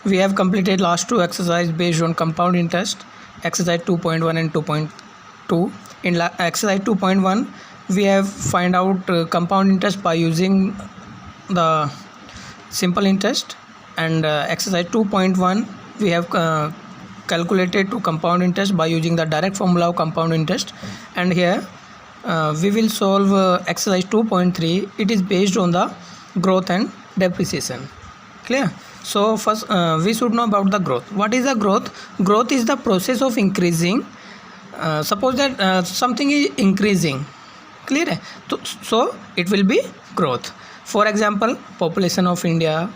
We have completed last two exercise based on compound interest, exercise 2.1 and 2.2. In exercise 2.1 we have find out compound interest by using the simple interest, and exercise 2.1 we have calculated to compound interest by using the direct formula of compound interest. And here we will solve exercise 2.3. It is based on the growth and depreciation. Clear? So first we should know about the growth. What is the growth? Growth is the process of increasing. Suppose that something is increasing. Clear है? So it will be growth. For example, population of India.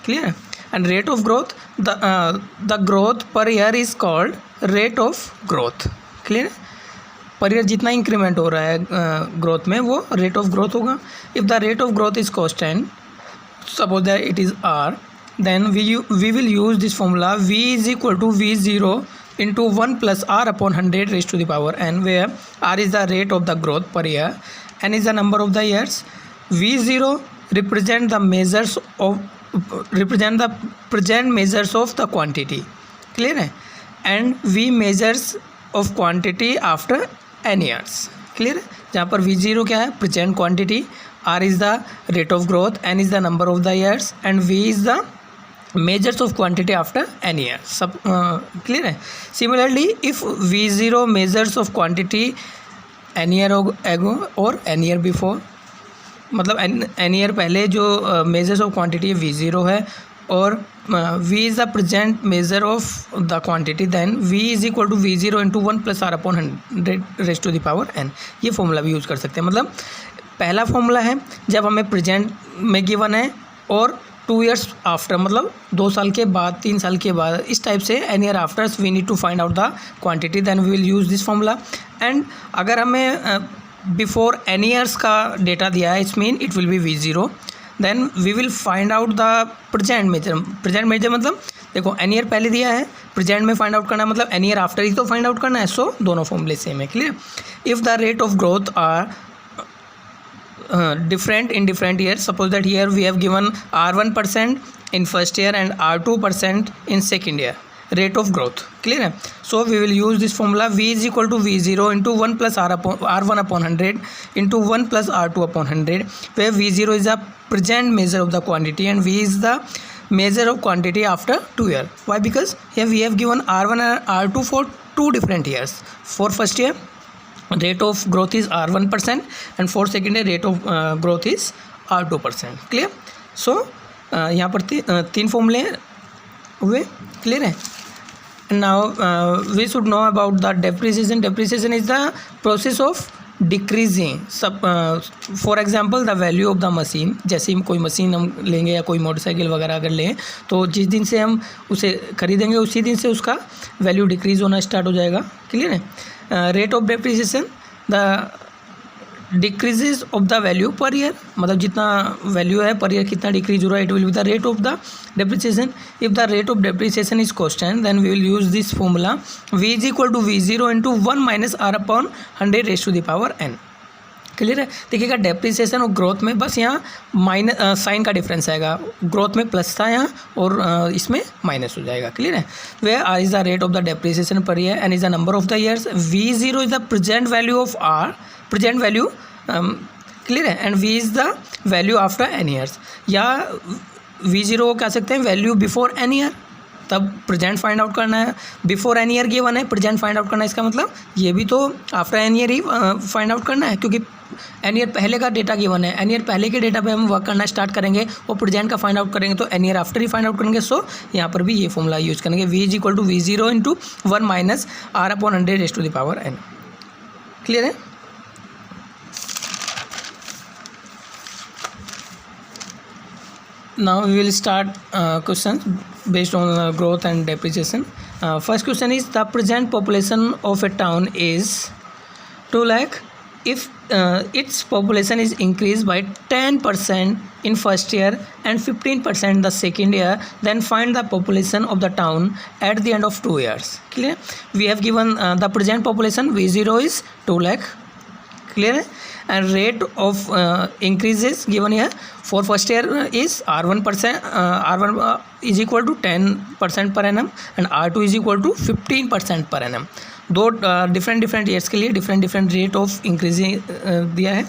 Clear? And rate of growth, the growth per year is called rate of growth. Clear? Per year जितना increment हो रहा है growth में वो rate of growth होगा. If the rate of growth is constant, suppose that it is R, then we will use this formula. V is equal to V0 into 1 plus R upon 100 raised to the power n, where R is the rate of the growth per year, n is the number of the years. V0 represent the present measures of the quantity. Clear है? And V measures of quantity after n years. Clear है? जहाँ पर V0 क्या है? present quantity, R is the rate of growth, n is the number of the years, and V is the measures of quantity after n years. सब clear है? Similarly, if V0 measures of quantity n year ago और n year before, मतलब n year पहले जो measures of quantity V0 है और V is the present measure of the quantity, then V is equal to V0 into 1 plus R upon 100 raised to the power n. ये formula भी use कर सकते हैं. मतलब पहला फॉर्मूला है जब हमें प्रेजेंट में गिवन है और 2 years आफ्टर, मतलब 2 साल के बाद, 3 साल के बाद, इस टाइप से n year after we need to find out the quantity, then we will use this formula. And अगर हमें बिफोर एन ईयर्स का डेटा दिया है, it's mean it will be V0, then we will find out the present measure. Present measure मतलब देखो an year पहले दिया है, प्रेजेंट में फाइंड आउट करना है, मतलब एन ईयर आफ्टर ही तो फाइंड आउट करना है. सो दोनों फॉर्मूले सेम है. Clear? If the rate of growth are different in different years, suppose that here we have given R1% in first year and R2% in second year rate of growth. Clear है? So we will use this formula. V is equal to V0 into 1 plus R1 upon 100 into 1 plus R2 upon 100, where V0 is the present measure of the quantity and V is the measure of quantity after 2 years. Why? Because here we have given R1 and R2 for 2 different years. For first year rate of growth is R1% and for second year rate of growth is R2%. Clear? So यहाँ पर 3 फॉर्मूले हुए. Clear है? Now we should know about the depreciation. Depreciation is the process of decreasing. सब for example the value of the machine. जैसे हम कोई machine हम लेंगे या कोई मोटरसाइकिल वगैरह अगर लें, तो जिस दिन से हम उसे खरीदेंगे उसी दिन से उसका वैल्यू डिक्रीज होना स्टार्ट हो जाएगा. क्लियर है? Rate of depreciation, the decreases of the value per year, मतलब जितना वैल्यू है पर ईयर कितना डिक्रीज हो रहा है, it will be the rate of the depreciation. If the rate of depreciation is constant, then we will use this formula. V is equal to V0 into 1 minus R upon 100 raise to the power n. Clear है? देखिएगा depreciation और growth में बस यहाँ minus sign का difference आएगा. Growth में plus था यहाँ और इसमें माइनस हो जाएगा. क्लियर है? Where R is the rate of the depreciation per year, n is the number of the years, V0 is the present value of R, present value. Clear है? And V is the value after n years, या V0 को कह सकते हैं value before n year. तब present find out करना है, before n year given है, प्रेजेंट फाइंड आउट करना है. इसका मतलब ये भी तो आफ्टर n ईयर ही फाइंड आउट करना है, क्योंकि n ईयर पहले का डेटा गिवन है. n ईयर पहले के डेटा पे हम वर्क करना स्टार्ट करेंगे और प्रेजेंट का फाइंड आउट करेंगे तो n ईयर आफ्टर ही फाइंड आउट करेंगे. सो यहाँ पर भी ये फॉर्मूला यूज़ करेंगे. V is equal to V0 into 1 minus R upon 100 raise to the power n. Clear है? Now we will start questions based on growth and depreciation. First question is, the present population of a town is 2 lakh. If its population is increased by 10% in first year and 15% the second year, then find the population of the town at the end of 2 years. Clear? We have given the present population V0 is 2 lakh. clear है. And rate of increase is given here for first year is R1%, R1 is equal to 10% per annum and R2 is equal to 15% per annum. दो different years के लिए different rate of increasing दिया है,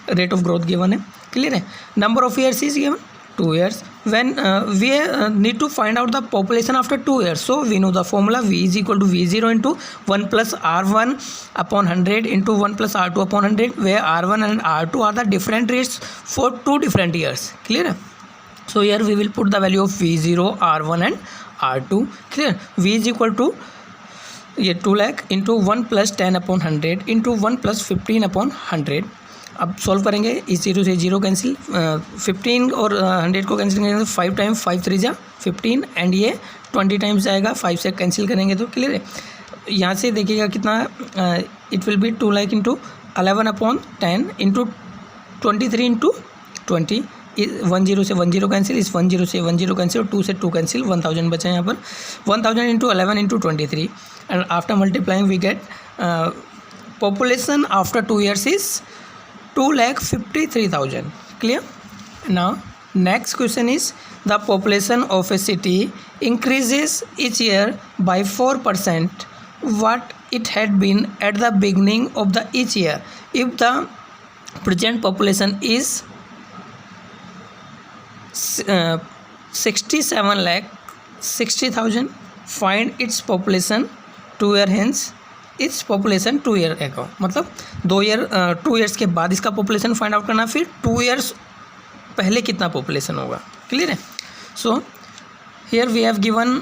rate of growth given है. Clear है. Number of years is given 2 years. When we need to find out the population after 2 years, so we know the formula V is equal to V0 into 1 plus R1 upon 100 into 1 plus R2 upon 100, where R1 and R2 are the different rates for 2 different years. Clear है. So here we will put the value of V0, R1 and R2. Clear. V is equal to ये 2 lakh into 1 plus 10 upon 100 into 1 plus 15 upon 100. अब solve करेंगे, इस 0 से 0 cancel, 15 और 100 को cancel करेंगे तो 5 टाइम्स 5 3 जा 15 एंड ये 20 टाइम्स जाएगा, 5 से कैंसिल करेंगे तो. क्लियर है. यहाँ से देखिएगा कितना, it will B 2 lakh into 11 upon 10 into 23 into 20. 10 से 10 कैंसिल, इस 10 से 10 कैंसिल और 2 से 2 कैंसिल, 1000 बचा यहाँ पर. 1000 into 11 into 23 and after multiplying we get population after 2 years is 2,53,000. Clear? Now next question is, the population of a city increases each year by 4% what it had been at the beginning of the each year. If the present population is 67,60,000, find its population 2 year hence. Its population 2 year एगो, मतलब 2 years के बाद इसका population find out करना, फिर 2 years पहले कितना population होगा. क्लियर है. So here we have given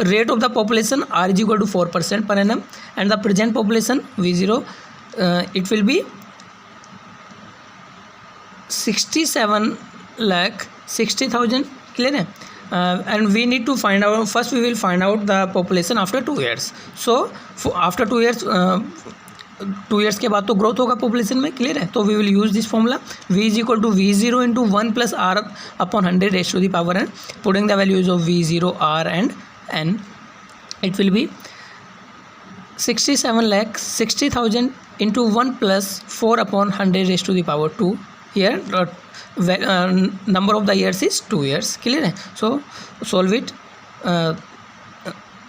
rate of the population R is equal to 4% per annum and the present population V0 it will be 67,60,000. Clear है. And we need to find out, first we will find out the population after 2 years. So after 2 years 2 years के बाद तो growth होगा population में. Clear है. तो we will use this formula V is equal to V0 into 1 plus R upon 100 raised to the power n. Putting the values of V0, R and N, it will be 67,60,000 into 1 plus 4 upon 100 raised to the power 2. Here number of the years is 2 years. Clear है. So solve it.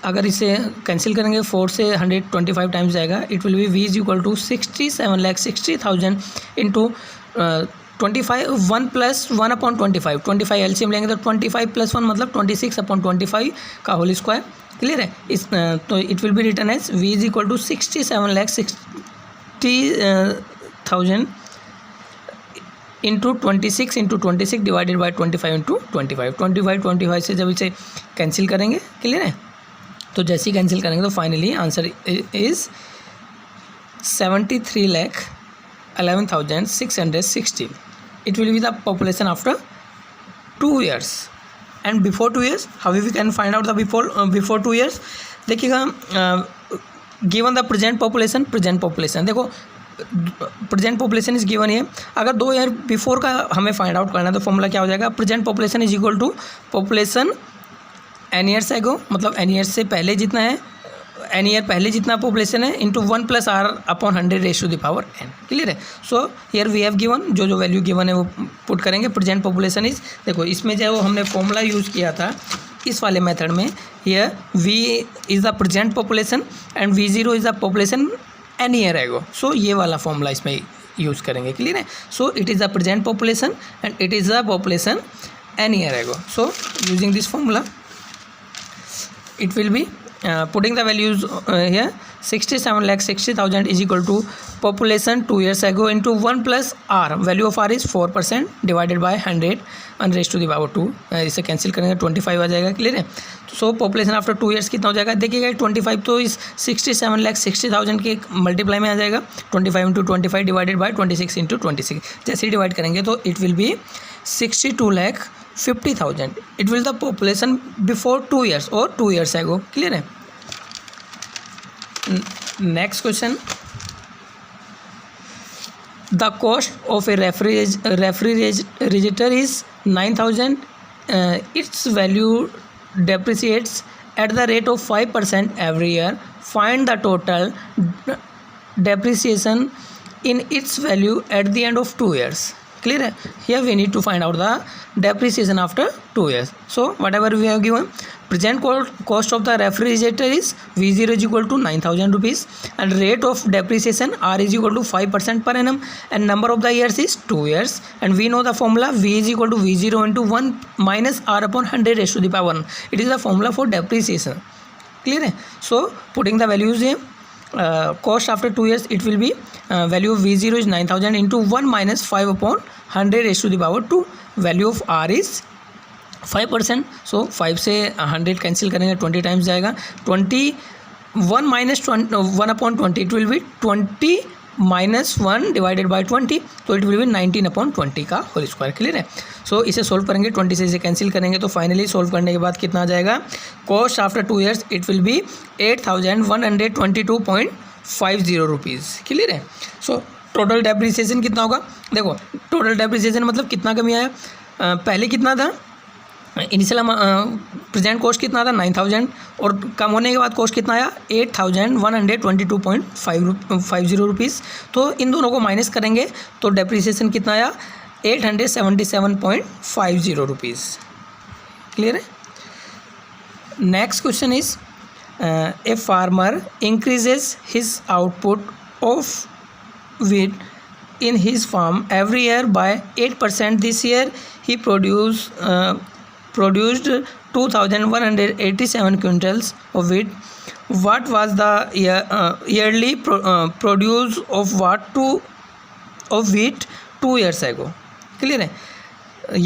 अगर इसे cancel करेंगे 4 से 125 times जाएगा. It will be V is equal to 67,60,000 into 25 1 plus 1 upon 25 LCM लेंगे तो 25 plus 1 मतलब 26 upon 25 का होल स्क्वायर. क्लियर है. इस तो it will be return as V is equal to 67,60,000 into 26 into 26 divided by 25 into 25 से जब इसे कैंसिल करेंगे. क्लियर है. तो जैसे ही कैंसिल करेंगे तो finally answer is 73,11,616. It will be the population after 2 years. And before 2 years, how we can find out the before 2 years. देखिएगा, गिवन द प्रेजेंट पॉपुलेशन देखो, प्रेजेंट पॉपुलेशन इज गिवन है. अगर 2 year before का हमें find out करना है तो formula क्या हो जाएगा, present population is equal to population n years ago, मतलब एन ईयर्स से पहले जितना है, एन ईयर पहले जितना पॉपुलेशन है into 1 plus R upon 100 raise to the power n. Clear है. So here we have given, जो वैल्यू गिवन है वो पुट करेंगे. प्रेजेंट पॉपुलेशन इज, देखो इसमें जो हमने फॉर्मूला यूज़ किया था इस वाले मेथड में, here V is the present population and V0 is the population n year ago. So ये वाला फॉर्मूला इसमें यूज़ करेंगे. क्लियर है. So it is the present population and it is the population n year ago. So using this formula it will be putting the values here, 67,60,000 is equal to population 2 years ago into 1 plus R, value of R is 4% divided by 100 and raised to the power 2. इसे cancel करेंगे 25 आ जाएगा. Clear है. सो population after 2 years कितना हो जाएगा, देखिएगा 25 तो इस 67,60,000 के मल्टीप्लाई में आ जाएगा. 25 इंटू 25 डिवाइडेड बाई 26 इंटू 26. जैसे ही डिवाइड करेंगे तो it will B 62,50,000. It will the population before 2 years और 2 years एगो. क्लियर है. Next question, the cost of A refrigerator is 9,000. It's value depreciates at the rate of 5% every year. Find the total depreciation in its value at the end of 2 years. Clear है? Here we need to find out the depreciation after 2 years. So whatever we have given, present cost of the refrigerator is V0 is equal to 9,000 rupees and rate of depreciation R is equal to 5% per annum and number of the years is 2 years and we know the formula V is equal to V0 into 1 minus R upon 100 raised to the power 1. It is the formula for depreciation. Clear है? So putting the values here, cost after 2 years, it will be value of V0 is 9,000 into 1 minus 5 upon 100 raised to the power 2. Value of R is 5%. So 5 से 100 cancel करेंगे 20 times जाएगा 21 minus 1 upon 20 it will B 20 minus 1 divided by 20 तो it will B 19 upon 20 का whole square. Clear है? सो इसे solve करेंगे 20 से इसे कैंसिल करेंगे तो फाइनली सोल्व करने के बाद कितना आ जाएगा. Cost after 2 years it will be 8,122.50 rupees. Clear है? सो टोटल डेप्रिसिएशन कितना होगा? देखो टोटल डेप्रिसिएशन मतलब कितना कमी आया. पहले कितना था इनिशियल प्रेजेंट कॉस्ट कितना था 9,000 और कम होने के बाद कॉस्ट कितना आया 8,122.50 रुपीज़. तो इन दोनों को माइनस करेंगे तो डेप्रिसिएशन कितना आया 877.50 रुपीज़. क्लियर है? Next question is a farmer increases his output of wheat in his farm every year by 8%. This year he produced 2,187 quintals of wheat. What was the yearly produce of wheat 2 years ago? Clear है?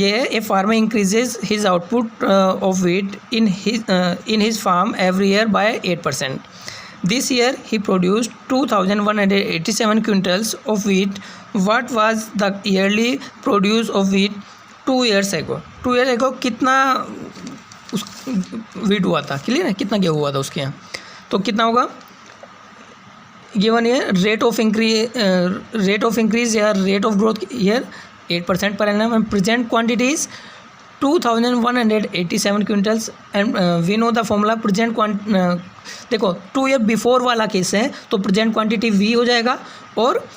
ये a farmer increases his output of wheat in his farm every year by 8%. This year he produced 2,187 quintals of wheat. What was the yearly produce of wheat 2 years ago? 2 years ago कितना उस wheat हुआ था? Clear है? कितना गेहूँ हुआ था उसके यहाँ? तो कितना होगा? गिवन ये रेट ऑफ इंक्रीज या rate of growth year 8% per annum and present quantity is 2,187 quintals and we know the formula present देखो 2 ईयर बिफोर वाला केस है तो प्रेजेंट क्वांटिटी वी हो जाएगा और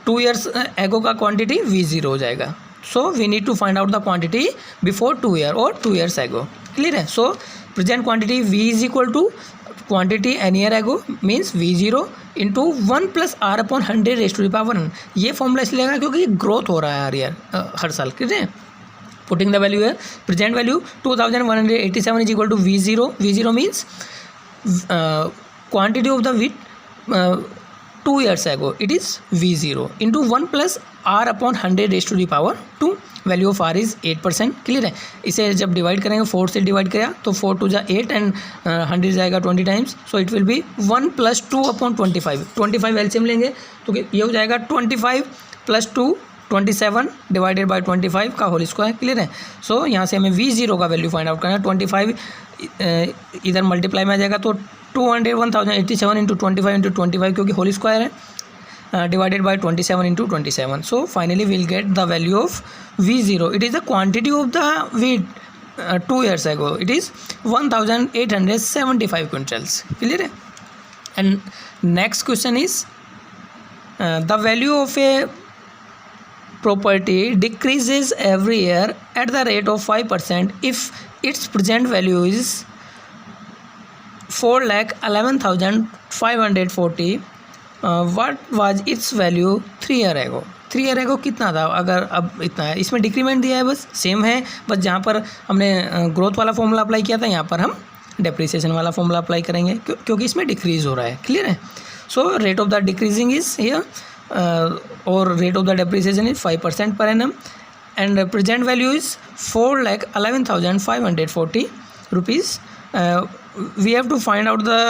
2 ईयर्स एगो का क्वांटिटी V0 हो जाएगा. So we need to find out the quantity before 2 year और 2 ईयर्स एगो. क्लियर है? So present quantity V is equal to quantity n year ago means V0 into 1 plus R upon 100 raise to the power 1. ये formula इसलिए आएगा क्योंकि growth हो रहा है हर साल. क्लियर है? पुटिंग द वैल्यू है present value 2,187 is equal to V0. V0 means quantity of the wheat 2 years ago it is V0 into 1 plus R upon 100 raised to the power 2. Value of R is 8%. Clear है? इसे जब divide करेंगे 4 से divide किया तो 4 2 जा 8 and 100 जाएगा 20 times. So it will B 1 plus 2 upon 25 LCM लेंगे तो ये हो जाएगा 25 प्लस 2 27 डिवाइडेड बाई 25 का होल स्क्वायर. क्लियर है? सो यहाँ से हमें V0 का वैल्यू फाइंड आउट करना है. 25 इधर मल्टीप्लाई में आ जाएगा तो 201,087 इंटू 25 इंटू 25 क्योंकि होल स्क्वायर है divided by 27 into 27. So finally will get the value of V0. It is the quantity of the wheat 2 years ago. It is 1,875 quintals. Clear है? And next question is the value of a property decreases every year at the rate of 5% if its present value is 4,11,540. What was its value 3 year ago? 3 year ago कितना था? अगर अब इतना है इसमें decrement दिया है बस सेम है बस जहाँ पर हमने ग्रोथ वाला फॉर्मूला अप्लाई किया था यहाँ पर हम डेप्रिसिएशन वाला फॉर्मूला अप्लाई करेंगे क्योंकि इसमें डिक्रीज हो रहा है. क्लियर है? So rate of the decreasing is here or rate of the depreciation is 5% per annum and present value is 4,11,540 rupees. We have to find out the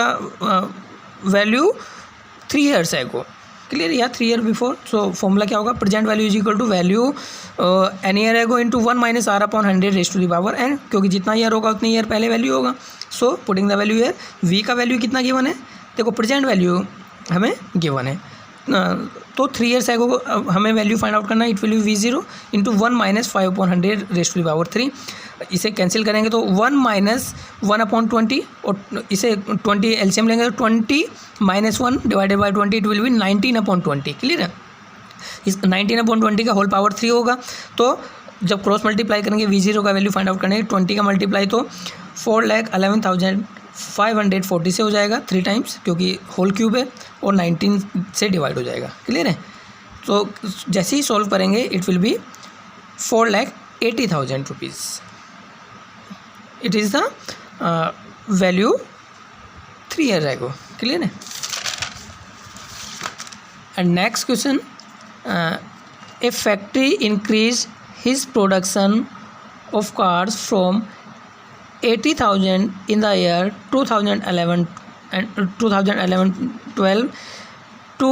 value 3 years ago. Clear? या 3 year before. So formula क्या होगा? present value is equal to value an year ago into 1 minus R upon 100 raised to the power n. क्योंकि जितना year होगा उतनी year पहले value होगा. So putting the value है V का वैल्यू कितना गिवन है? देखो प्रेजेंट वैल्यू हमें गिवन है तो 3 ईयर्स एगो हमें वैल्यू फाइंड आउट करना है. It will be V0 into 1 minus 5/100 raise to the power 3. इसे कैंसिल करेंगे तो 1 माइनस 1/20 और इसे 20 एलसीएम लेंगे तो 20 minus 1 divided by 20 it will B 19/20. Clear है. इस 19/20 का होल पावर 3 होगा. तो जब क्रॉस मल्टीप्लाई करेंगे V0 का वैल्यू फाइंड आउट करेंगे 20 का मल्टीप्लाई तो 4,11,540 से हो जाएगा 3 टाइम्स, क्योंकि होल क्यूब है और 19 से डिवाइड हो जाएगा. क्लियर है. तो जैसे ही सॉल्व करेंगे it will be 4,80,000 rupees. It is the value 3 year ago. Clear है. And next question, a factory increased his production of cars from 80,000 in the year 2011 and 2011-12 to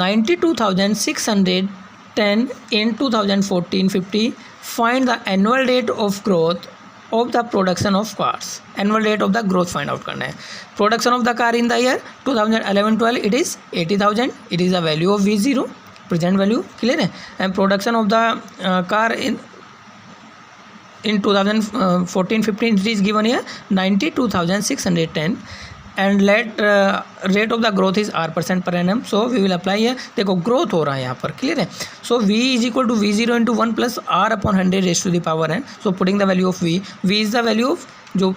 92,610 in 2014-15. Find the annual rate of growth of the production of cars. Annual rate of the growth find out करना है. Production of the car in the year 2011-12 it is 80,000. It is the value of V0, present value. Clear है. And production of the car in 2014-15 it is given here 92,610 and let rate of the growth is r% per annum. So we will apply here. देखो growth हो रहा है यहाँ पर. Clear है. So v is equal to V0 into 1 plus r/100 raised to the power n. So putting the value of v is the value of जो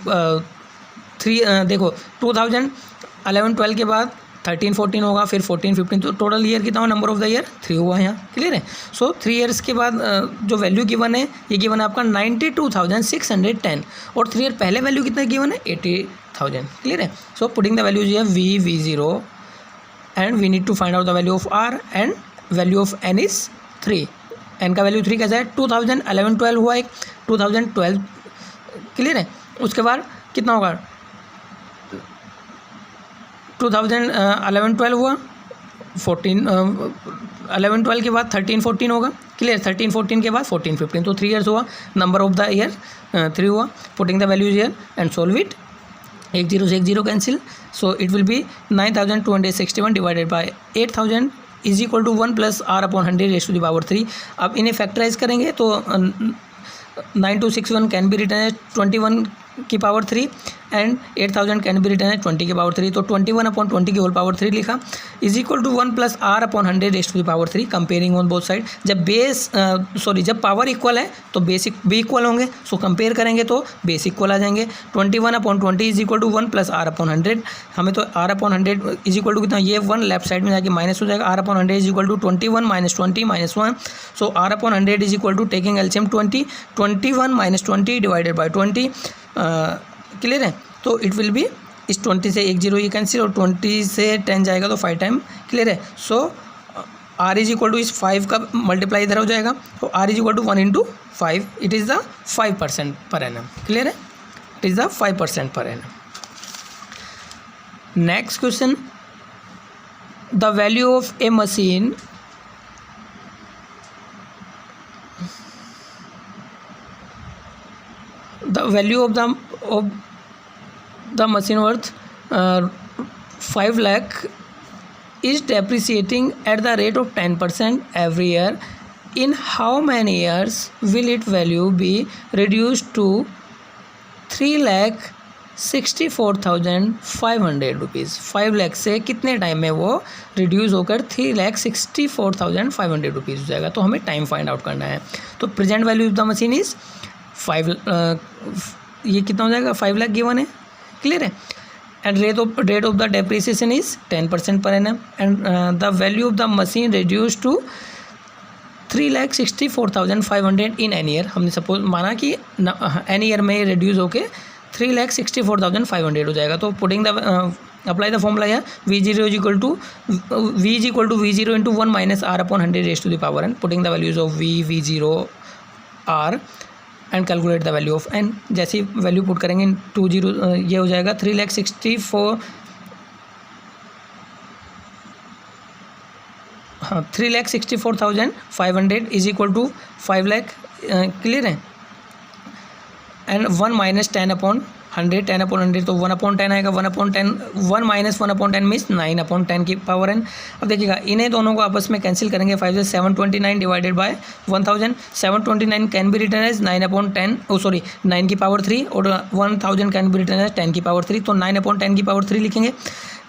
3 देखो 2011-12 के बाद 13-14 होगा, फिर 14-15, तो टोटल ईयर कितना हुआ, नंबर ऑफ द ईयर 3 हुआ यहाँ. क्लियर है. सो 3 ईयर्स के बाद जो वैल्यू गिवन है ये गिवन है आपका 92,610 और 3 ईयर पहले वैल्यू कितना गिवन है 80,000. क्लियर है. सो पुटिंग द वैल्यूज है V0 and we need to find out the value of R and value of N is 3. N का वैल्यू 3 कैसा है, 2011-12 हुआ एक 2012. क्लियर है. उसके बाद कितना होगा 2011-12 हुआ 11-12 के बाद 13-14 होगा. क्लियर. 13-14 के बाद 14-15, तो 3 ईयर्स हुआ. नंबर ऑफ द ईयर 3 हुआ. Putting the values year and solve it. 1 0 से 1 0 cancel. So it will be 9,261 divided by 8,000 is equal to 1 plus r/100 raise to the power 3. अब इन्हें फैक्टराइज करेंगे तो 9261 कैन बी रिटर्न एज 21 की power 3 and 8000 can be return as 20 की power 3. तो 21/20 की whole power 3 लिखा is equal to 1 plus r/100 raise to the power 3. Comparing on both side. जब जब पावर इक्वल है तो बेसिक भी इक्वल होंगे. सो कंपेयर करेंगे तो बेस इक्वल आ जाएंगे. 21/20 is equal to 1 plus r/100. हमें तो r/100 इज इक्वल टू कितना, ये 1 लेफ्ट साइड में जाके माइनस हो जाएगा. r/100 is equal to 21 minus 20 minus 1. So r/100 is equal to taking LCM 21 minus 20 divided by 20. Clear है. तो इट विल बी इस 20 से 1 0 ये कैंसिल और 20 से 10 जाएगा तो 5 टाइम. क्लियर है. So r is equal to इस 5 का मल्टीप्लाई इधर हो जाएगा. तो r is equal to 1 into 5. It is the 5% per annum. Clear है. It is the 5% per annum. Next question, the value of a machine the value of the machine worth 5 lakh is depreciating at the rate of 10% every year. In how many years will its value be reduced to 3,64,500 rupees. 5 lakh से कितने time में वो reduce होकर 3,64,500 rupees हो जाएगा. तो हमें time find out करना है. तो present value of the machine is 5 ये कितना हो जाएगा 5 लाख गिवन है. क्लियर है. And rate of the depreciation is 10% per annum and the value of the machine reduce to 3,64,500 in n year. हमने सपोज माना कि एन ईयर में रिड्यूस होके 3,64,500 हो जाएगा. तो putting the apply the formula है V0 is equal to V0 into 1 minus r/100 raise to the power n. Putting the values of V0 R and calculate the value of n. जैसे value put करेंगे 2 0 ये हो जाएगा 3,64,500 is equal to 5 lakh. Clear है. And 1 minus 10/100 100 10/100 तो 1/10 आएगा, 1/10 1 minus 1/10 means 9/10 की power n। अब देखिएगा इन्हें दोनों को आपस में कैंसिल करेंगे, 5 से 729 divided by 1000, 729 can be written as 9/10 9 की पावर 3 और 1000 कैन बी रिटन एज 10 की पावर 3, तो 9/10 की पावर 3 लिखेंगे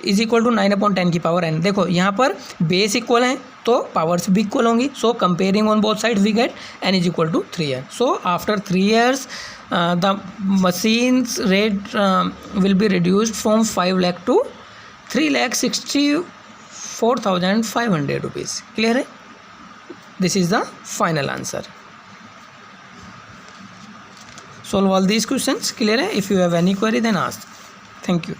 इज इक्वल टू 9/10 की पावर n। देखो यहाँ पर बेस इक्वल हैं तो पावर्स भी इक्वल होंगी, so comparing on both side we get n is equal to 3n। So after 3 years the machine's rate will be reduced from 5 lakh to 3,64,500 rupees। clear है? This is the final answer. Solve all these questions। clear है? If you have any query then ask. Thank you.